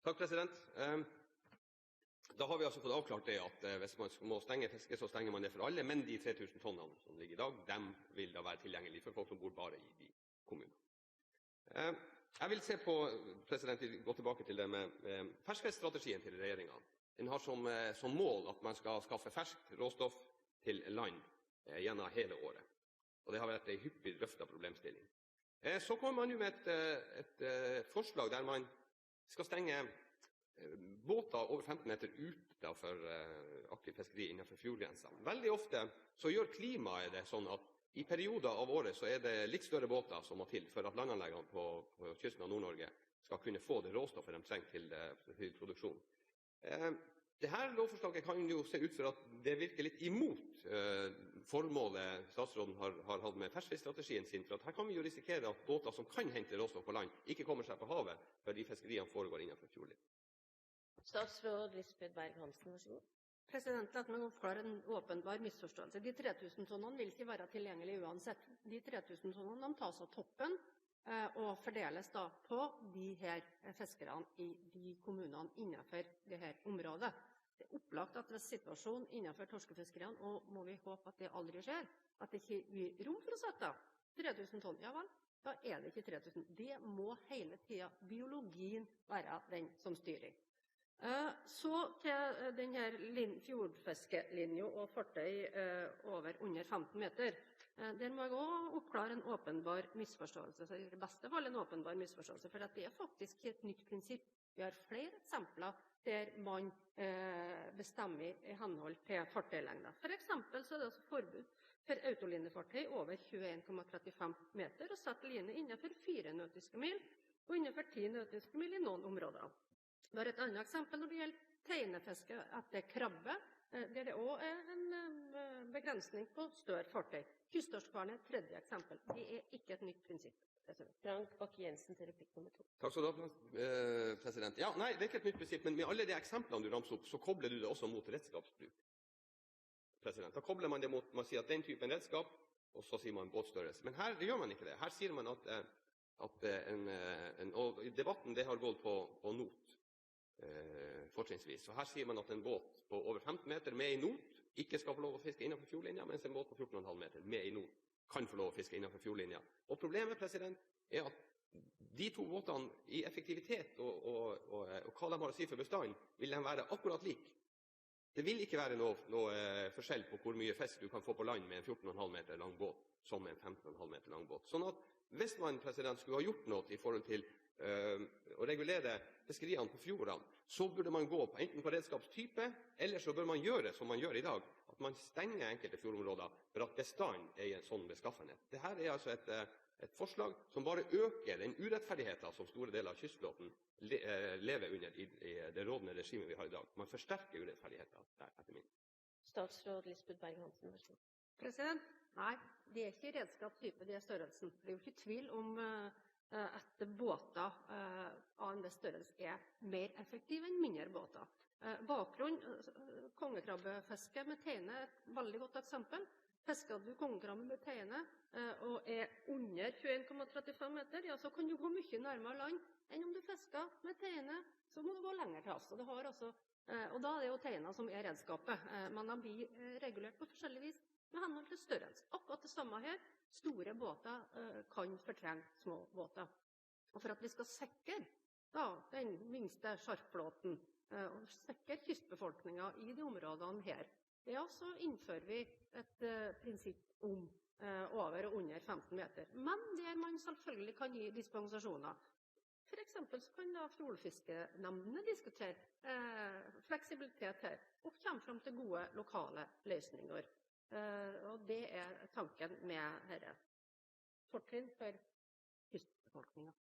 Takk, president. Da har vi altså fått avklart det at hvis man må stenge fiske, så stenger man det for alle, men de 3000 tonnene som ligger i dag, de vil da være tilgjengelige for folk som bor bare i de kommunene. Jeg vil gå tilbake til det med ferskfiskstrategien til regjeringen. Den har som mål at man skal skaffe ferskt råstoff til land gjennom hele året. Og det har vært en hyppig drøftet problemstilling. Så kommer man jo med et forslag der man skal stenge båter over 15 meter ut for aktiv fiskeri innenfor fjordgrensene. Veldig ofte så gjør klimaet det sånn at i perioder av året så er det litt større båter som må til for at landanleggene på kysten av Nord-Norge skal kunne få det råstoffet de trenger til produksjon. Dette lovforslaget kan jo se ut for at det virker litt imot formålet statsråden har hatt med ferskfiskstrategien sin, for at her kan vi jo risikere at båter som kan hente råstoff på land, ikke kommer seg på havet, fordi fiskeriene foregår innenfor fjordlinjen. Statsråd Lisbeth Berg-Hansen, vær så god. La meg oppklare en åpenbar misforståelse. De 3000 tonnene vil ikke være tilgjengelige uansett. De 3000 tonnene tas av toppen og fordeles da på de her fiskerne i de kommunene innenfor det her området. Det er opplagt at hvis situasjonen innenfor torskefiskeriene, og må vi håpe at det aldri skjer, at det ikke blir rom for å sette 3000 tonn, ja vel, da er det ikke 3000. Det må hele tiden biologien være den som styrer. Så til denne fjordfiskelinjen og fartøy over under 15 meter. Der må jeg også oppklare en åpenbar misforståelse, så i det beste fall en åpenbar misforståelse, for det er faktisk et nytt prinsipp. Vi har flere eksempler der man bestemmer i henhold til fartøylengder. For eksempel så er det altså forbud for autolinefartøy over 21,35 meter å sette line innenfor 4 nautiske mil og innenfor 10 nautiske mil i noen områder. Vi har et annet eksempel når det gjelder teinefiske etter krabbe, der det også er en begrensning på større fartøy. Kysttorskbarn er et tredje eksempel. Det er ikke et nytt prinsipp. Frank Bakke-Jensen til replikk nummer 2. Takk skal du ha, president. Ja, nei, det er ikke et nytt prinsipp, men med alle de eksemplene du ramser opp, så kobler du det også mot redskapsbruk. President, da kobler man det mot, man sier at den typen redskap, og så sier man båtstørrelse. Men her gjør man ikke det. Her sier man at og debatten det har gått på not, fortrinnsvis. Så her sier man at en båt på over 15 meter med i not ikke skal få lov å fiske innenfor fjordlinja, mens en båt på 14,5 meter med i not kan få lov å fiske innenfor fjordlinja. Og problemet, president, er at de to båtene i effektivitet og hva de har å si for bestanden, vil de være akkurat lik. Det vil ikke være noe forskjell på hvor mye fisk du kan få på land med en 14,5 meter lang båt som en 15,5 meter lang båt. Sånn at hvis man, president, skulle ha gjort noe i forhold til å regulere fiskeriene på fjordene, så burde man gå enten på redskapstype, eller så bør man gjøre som man gjør i dag, at man stenger enkelte fjordområder for at bestanden er i en sånn beskaffenhet. Dette er altså et forslag som bare øker den urettferdigheten som store deler av kystflåten lever under i det rådende regimet vi har i dag. Man forsterker urettferdigheten der, etter min. Statsråd Lisbeth Berg-Hansen, vær så god. President, nei, det er ikke redskapstype, det er størrelsen. Det er jo ikke tvil om at båter av en viss størrelse er mer effektive enn mindre båter. Kongekrabbefiske med teine er et veldig godt eksempel. Fisker du kongekrabbe med teine og er under 21,35 meter, ja, så kan du gå mye nærmere land enn om du fisker med teine, så må du gå lenger til oss. Og da er det jo teina som er redskapet, men de blir regulert på forskjellig vis med henhold til størrelse. Akkurat det samme her. Store båter kan fortrenge små båter. Og for at vi skal sikre den minste sjarkflåten og sikre kystbefolkningen i de områdene her, ja, så innfører vi et prinsipp om over og under 15 meter. Men der man selvfølgelig kan gi dispensasjoner. For eksempel så kan da fjordfiskenemndene diskutere fleksibilitet her og komme frem til gode lokale løsninger. Og det er tanken med dette. Fortrinn for kystbefolkningen.